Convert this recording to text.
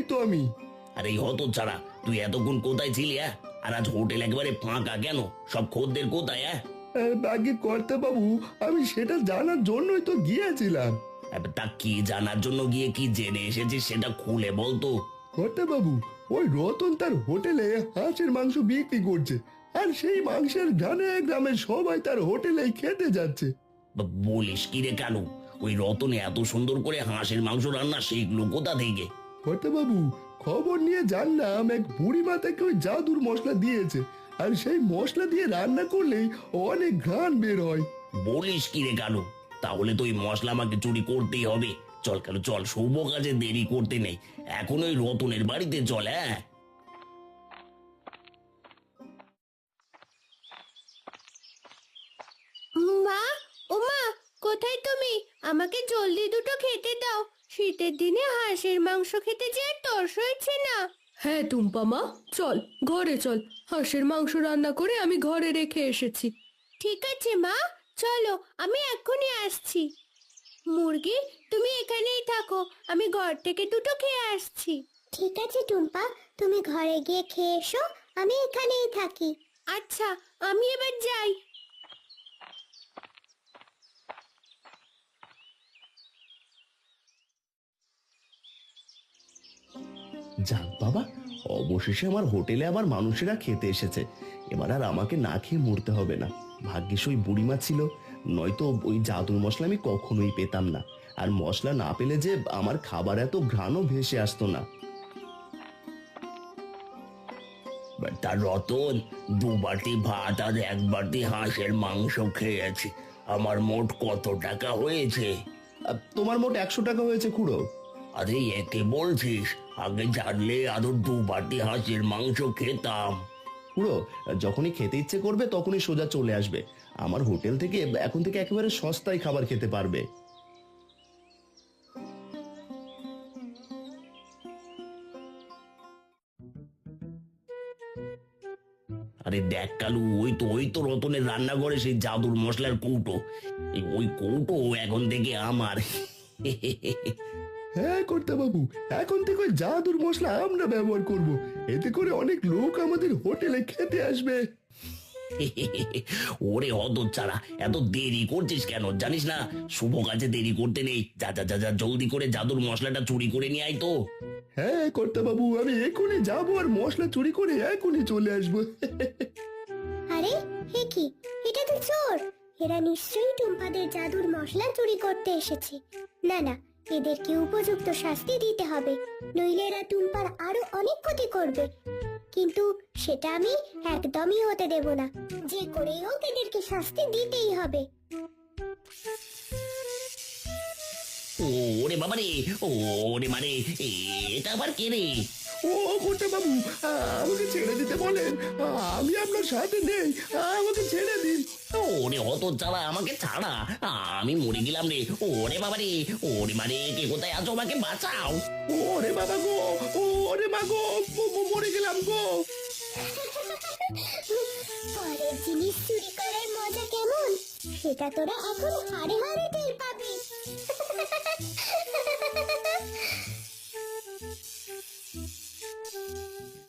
তো আমি। আর এই হতচ্ছাড়া, তুই এতক্ষণ কোথায় ছিলি? আর আজ হোটেল একেবারে ফাঁকা কেন? সব খদ্দের কোথায়? আগে কর্তা বাবু, আমি সেটা জানার জন্যই তো গিয়েছিলাম। তা কি জানার জন্য গিয়ে কি জেনে এসেছিস সেটা খুলে বলতো। কর্তা বাবু, ওই রতন তার হোটেলে হাঁসের মাংস বিক্রি করছে, আর সেই মাংসের ঘ্রাণে গ্রামের সবাই তার হোটেলে খেতে যাচ্ছে। বলিস কি রে? কেন? ওই রতনে এত সুন্দর করে হাঁসের মাংস রান্না শিখলো কোথা থেকে? কর্তা বাবু, খবর নিয়ে জানলাম এক বুড়িমা তাকে ওই জাদুর মশলা দিয়েছে, আর সেই মশলা দিয়ে রান্না করলেই অনেক ঘ্রাণ বের হয়। বলিস কি রে? কেন? তাহলে তো ওই মশলা আমাকে চুরি করতেই হবে। চল কেন, চল, শুভ কাজে দেরি করতে নেই। এখন ওই রতনের বাড়িতে চল। মা, ও মা, কোথায় তুমি? আমাকে জলদি দুটো খেতে দাও। শীতের দিনে হাঁসের মাংস খেতে যে আর তর্স হচ্ছে না। হ্যাঁ টুম্পা মা, চল ঘরে চল। হাঁসের মাংস রান্না করে আমি ঘরে রেখে এসেছি। ঠিক আছে মা, চলো, আমি এক্ষুনি আসছি। মুরগি, তুমি এখানেই থাকো, আমি ঘর থেকে দুটো খেয়ে আসছি। ঠিক আছে টুম্পা, তুমি ঘরে গিয়ে খেয়ে এসো, আমি এখানেই থাকি। আচ্ছা, আমি এবার যাই। যাক বাবা, অবশেষে আমার হোটেলে আবার মানুষেরা খেতে এসেছে। এবার আর আমাকে না খেয়ে মরতে হবে না। ভাগ্যিস ওই বুড়িমা ছিল, নয়তো ওই জাদুর মশলা আমি কখনোই পেতাম না। আর মশলা না পেলে যে আমার খাবার এত ঘ্রাণও ভেসে আসতো না। তার রতন, 2 বাটি ভাত আর 1 বাটি হাঁসের মাংস খেয়েছি। আমার মোট কত টাকা হয়েছে? তোমার মোট 100 টাকা হয়েছে খুড়ো। আরে একে বলছিস? আগে জানলে আরো 2 বাটি হাঁসের মাংস খেতাম। খুড়ো, যখনই খেতে ইচ্ছে করবে তখনই সোজা চলে আসবে। আমার হোটেল থেকে এখন থেকে একেবারে সস্তায় খাবার খেতে পারবে। আরে দেখ কালু, ওই তো রতনের রান্নাঘরে সেই জাদুর মশলার কৌটো। ওই কৌটো এখন থেকে আমার। হ্যাঁ কর্তা বাবু, এখন থেকে ওই জাদুর মশলা আমরা ব্যবহার করব। এতে করে অনেক লোক আমাদের হোটেলে খেতে আসবে। ওরে হতচ্ছাড়া, এত দেরি করছিস কেন? জানিস না শুভ কাজে দেরি করতে নেই। যা যা যা যা, জলদি করে জাদুর মশলাটা চুরি করে নিয়ে আয় তো। হ্যাঁ কর্তা বাবু, আমি এখনই যাবো আর মশলা চুরি করে এখনই চলে আসবো। আরে হে কি, এটা তো চোর! এরা নিশ্চয়ই টুম্পাদের জাদুর মশলা চুরি করতে এসেছে। না না, এদেরকে উপযুক্ত শাস্তি দিতে হবে, নইলে এরা টুম্পার আরো অনেক ক্ষতি করবে। কিন্তু সেটা আমি একদমই হতে দেব না। যে করেই হোক এদেরকে শাস্তি দিতেই হবে। ওরে বাবা রে, ওরে মানে, এটা আবার কে রে? ও কর্তা বাবু, আমাকে ছেড়ে দিতে বলেন, আমি আপনার সাথে নেই, আমাকে ছেড়ে দিন। ওরে হতচ্ছাড়া, আমাকে ছাড়া, আমি মরে গেলাম রে। ওরে বাবা রে, ওরে মানে, কে কোথায় আছো? আমাকে বাঁচাও। ওরে বাবা গো, ওরে মা গো, মরে গেলাম গো। পরের জিনিস চুরি করার মজা কেমন সেটা তোরা এখন হাড়ে হাড়ে টের পাবি।